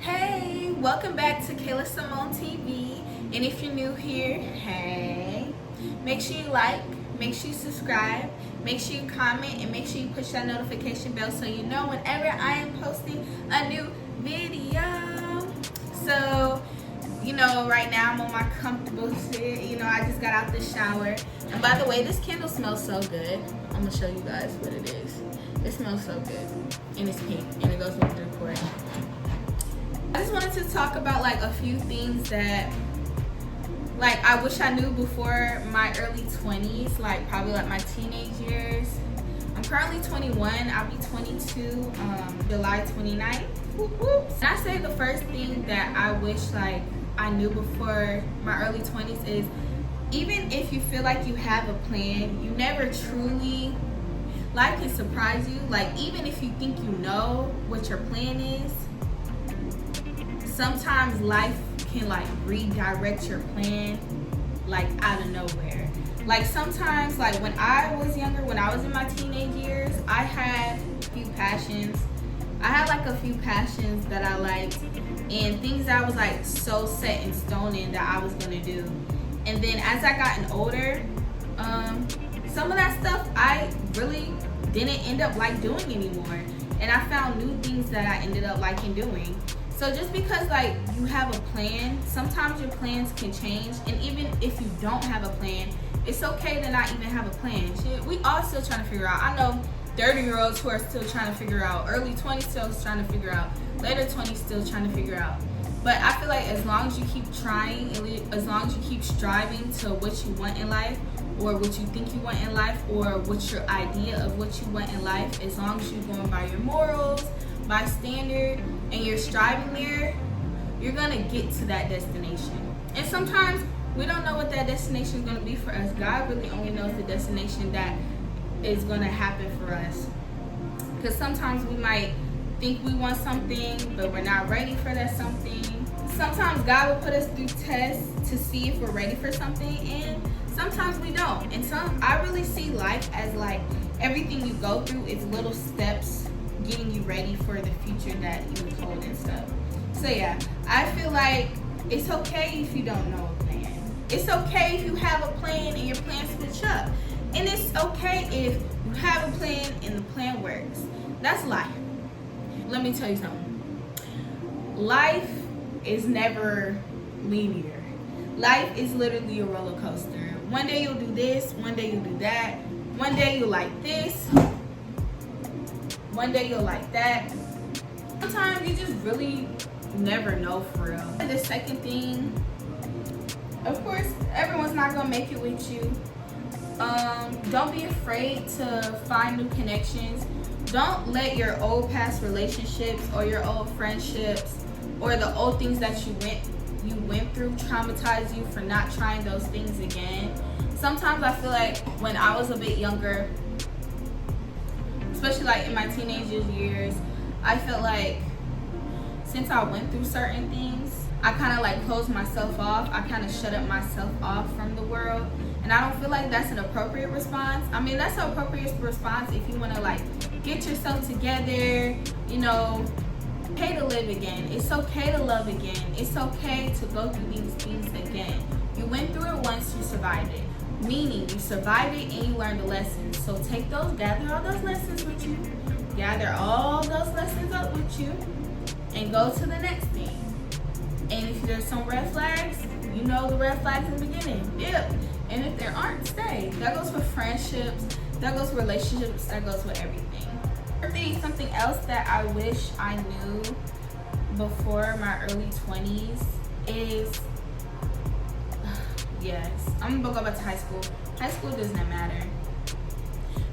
Hey, welcome back to Kayla Simone TV. And if you're new here, hey, make sure you like, make sure you subscribe, make sure you comment, and make sure you push that notification bell so you know whenever I am posting a new video. So, right now I'm on my comfortable shit. I just got out the shower. And by the way, this candle smells so good. I'm going to show you guys what it is. It smells so good. And it's pink. And it goes with the decor. I just wanted to talk about a few things that I wish I knew before my early 20s, probably my teenage years. I'm currently 21. I'll be 22 July 29th. Whoop, whoop. And I say the first thing that I wish I knew before my early 20s is, even if you feel like you have a plan, you never truly, life can surprise you. Even if you think you know what your plan is, sometimes life can redirect your plan out of nowhere. Sometimes when I was younger, when I was in my teenage years, I had a few passions. I had a few passions that I liked, and things that I was so set in stone in that I was gonna do. And then as I gotten older, some of that stuff I really didn't end up doing anymore. And I found new things that I ended up liking doing. So just because you have a plan, sometimes your plans can change. And even if you don't have a plan, it's okay to not even have a plan. Shit, we all still trying to figure out. I know 30-year-olds who are still trying to figure out, early 20s still trying to figure out, later 20s still trying to figure out. But I feel as long as you keep trying, as long as you keep striving to what you want in life, or what you think you want in life, or what's your idea of what you want in life, as long as you're going by your morals, by standard, and you're striving there, you're gonna get to that destination. And sometimes we don't know what that destination is gonna be for us. God really only knows the destination that is gonna happen for us. Because sometimes we might think we want something, but we're not ready for that something. Sometimes God will put us through tests to see if we're ready for something, and sometimes we don't. And I really see life as everything you go through is little steps getting you ready for the future that you hold and stuff. So yeah, I feel it's okay if you don't know a plan. It's okay if you have a plan and your plan switch up. And it's okay if you have a plan and the plan works. That's life. Let me tell you something. Life is never linear. Life is literally a roller coaster. One day you'll do this, one day you'll do that. One day you'll like this, one day you'll like that. Sometimes you just really never know for real. And the second thing, of course, everyone's not gonna make it with you. Don't be afraid to find new connections. Don't let your old past relationships or your old friendships or the old things that you went through traumatize you for not trying those things again. Sometimes I feel when I was a bit younger, especially in my teenage years, I felt since I went through certain things, I kind of closed myself off. I kind of shut up myself off from the world. And I don't feel that's an appropriate response. I mean, that's an appropriate response if you want to get yourself together, okay to live again. It's okay to love again. It's okay to go through these things again. You went through it once, you survived it. Meaning you survived it and you learned the lessons. So gather all those lessons with you. Gather all those lessons up with you and go to the next thing. And if there's some red flags, you know the red flags in the beginning. Yep. And if there aren't, stay. That goes for friendships, that goes for relationships, that goes with everything. Something else that I wish I knew before my early 20s is, yes, I'm gonna go back to high school. High school does not matter.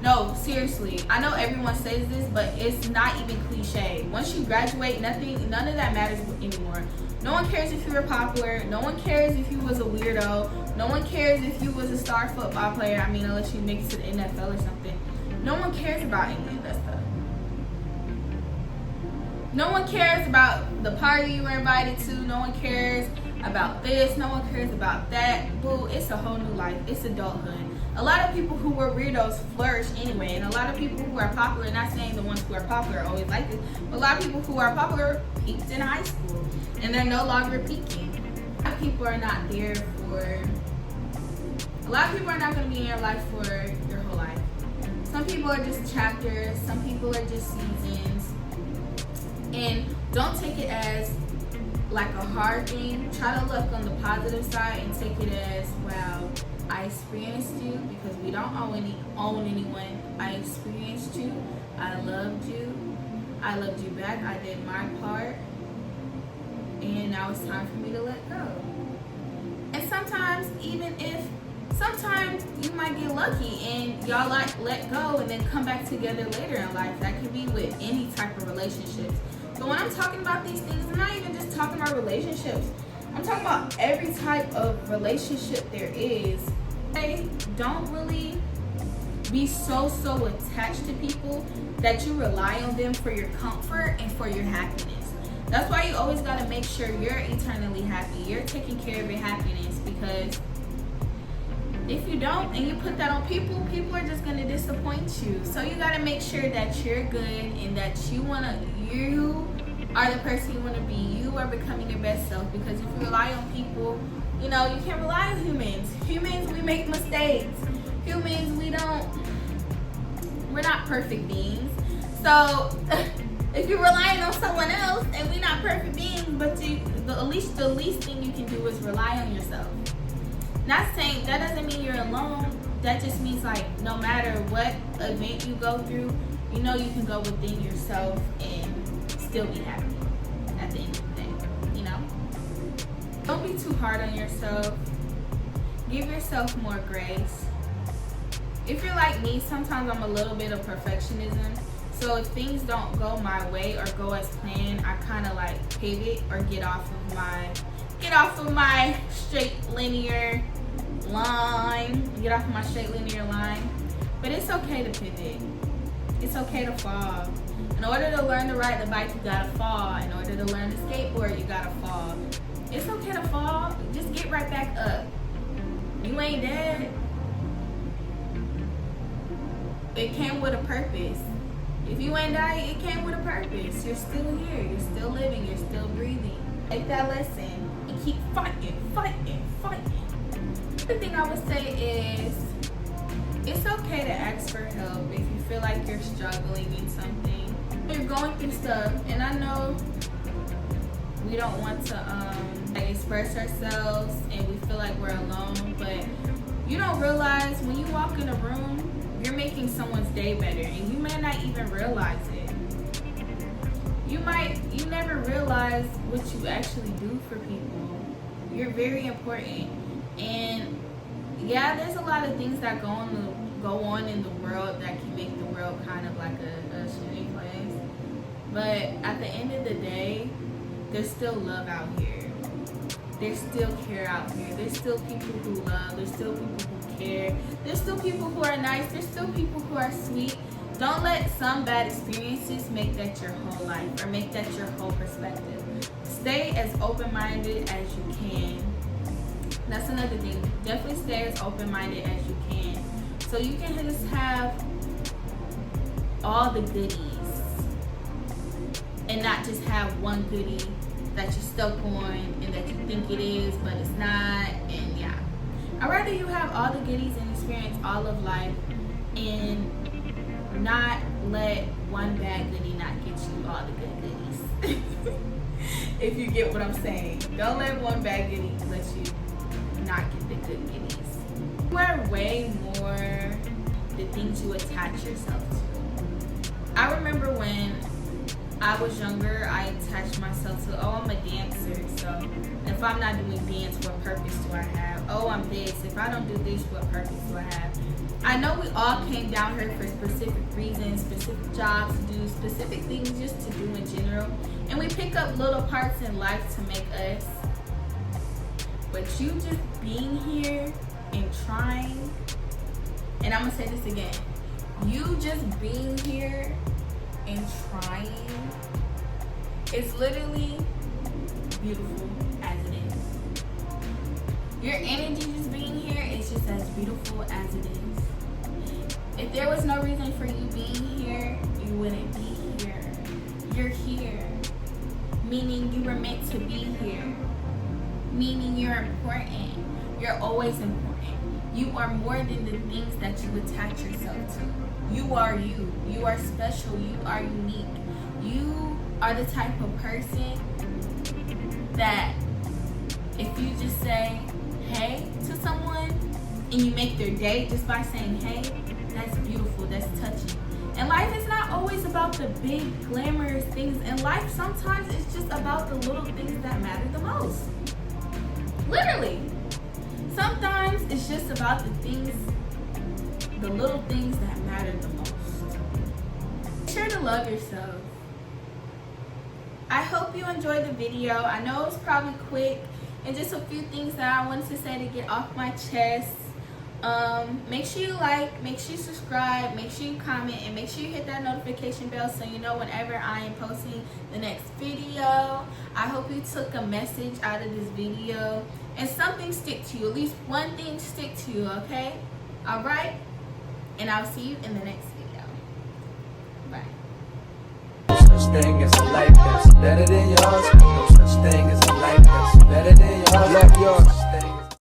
No, seriously, I know everyone says this, but it's not even cliche. Once you graduate, none of that matters anymore. No one cares if you were popular. No one cares if you was a weirdo. No one cares if you was a star football player. I mean, unless you make it to the NFL or something. No one cares about any of that stuff. No one cares about the party you were invited to. No one cares about this. No one cares about that. Boo, it's a whole new life. It's adulthood. A lot of people who were weirdos flourish anyway, and a lot of people who are popular, not saying the ones who are popular are always like this, but a lot of people who are popular peaked in high school, and they're no longer peaking. A lot of people are not there for, a lot of people are not going to be in your life for your whole life. Some people are just chapters, some people are just seasons, and don't take it as like a hard thing. Try to look on the positive side and take it as, wow, I experienced you, because we don't own anyone. I experienced you. I loved you. I loved you back. I did my part. And now it's time for me to let go. And sometimes, sometimes you might get lucky and y'all like let go and then come back together later in life. That could be with any type of relationships. But when I'm talking about these things, I'm not even just talking about relationships. I'm talking about every type of relationship there is. Don't really be so attached to people that you rely on them for your comfort and for your happiness. That's why you always got to make sure you're eternally happy. You're taking care of your happiness, because if you don't and you put that on people, people are just going to disappoint you. So you got to make sure that you're good and that you are the person you want to be. You are becoming your best self, because if you rely on people, you can't rely on humans. Humans, we make mistakes. Humans, we're not perfect beings. So if you're relying on someone else and we're not perfect beings, but the least thing you can do is rely on yourself. Not saying that doesn't mean you're alone. That just means, like, no matter what event you go through, you can go within yourself and still be happy at the end of the day. Don't be too hard on yourself. Give yourself more grace. If you're like me, sometimes I'm a little bit of perfectionism. So if things don't go my way or go as planned, I kind of like pivot or get off of my straight linear line. But it's okay to pivot. It's okay to fall. In order to learn to ride the bike, you gotta fall. In order to learn to skateboard, you gotta fall. It's okay to fall. Just get right back up. You ain't dead. It came with a purpose. If you ain't died, it came with a purpose. You're still here. You're still living. You're still breathing. Take that lesson and keep fighting. The thing I would say is, it's okay to ask for help if you feel like you're struggling in something. You're going through stuff, and I know we don't want to express ourselves and we feel like we're alone, but you don't realize when you walk in a room, you're making someone's day better, and you may not even realize it. You never realize what you actually do for people. You're very important. And yeah, there's a lot of things that go on in the world that can make the world kind of like a shitty place. But at the end of the day, there's still love out here. There's still care out here. There's still people who love. There's still people who care. There's still people who are nice. There's still people who are sweet. Don't let some bad experiences make that your whole life or make that your whole perspective. Stay as open-minded as you can. That's another thing. Definitely stay as open-minded as you can, so you can just have all the goodies and not just have one goodie that you're stuck on and that you think it is, but it's not. And yeah, I'd rather you have all the goodies and experience all of life and not let one bad goodie not get you all the good goodies. If you get what I'm saying. Don't let one bad goodie let you not get the good goodies. You are way more the things you attach yourself to. I remember when I was younger, I attached myself to, oh, I'm a dancer, so if I'm not doing dance, what purpose do I have? Oh, I'm this. If I don't do this, what purpose do I have? I know we all came down here for specific reasons, specific jobs to do, specific things just to do in general. And we pick up little parts in life to make us. But you just being here and trying, and I'm going to say this again, you just being here and trying is literally beautiful as it is. Your energy just being here is just as beautiful as it is. If there was no reason for you being here, you wouldn't be here. You're here, meaning you were meant to be here, meaning you're important. You're always important. You are more than the things that you attach yourself to. You are you. You are special. You are unique. You are the type of person that if you just say hey to someone and you make their day just by saying hey, that's beautiful, that's touching. And life is not always about the big glamorous things. In life, sometimes it's just about the little things that matter the most. Literally. Sometimes it's just about the things, the little things that matter the most. Make sure to love yourself. I hope you enjoyed the video. I know it's probably quick and just a few things that I wanted to say to get off my chest. Make sure you like, make sure you subscribe, make sure you comment, and make sure you hit that notification bell so you know whenever I am posting the next video. I hope you took a message out of this video and something stick to you, at least one thing stick to you, okay? All right, and I'll see you in the next video. Bye. Such thing as a life that's better than yours.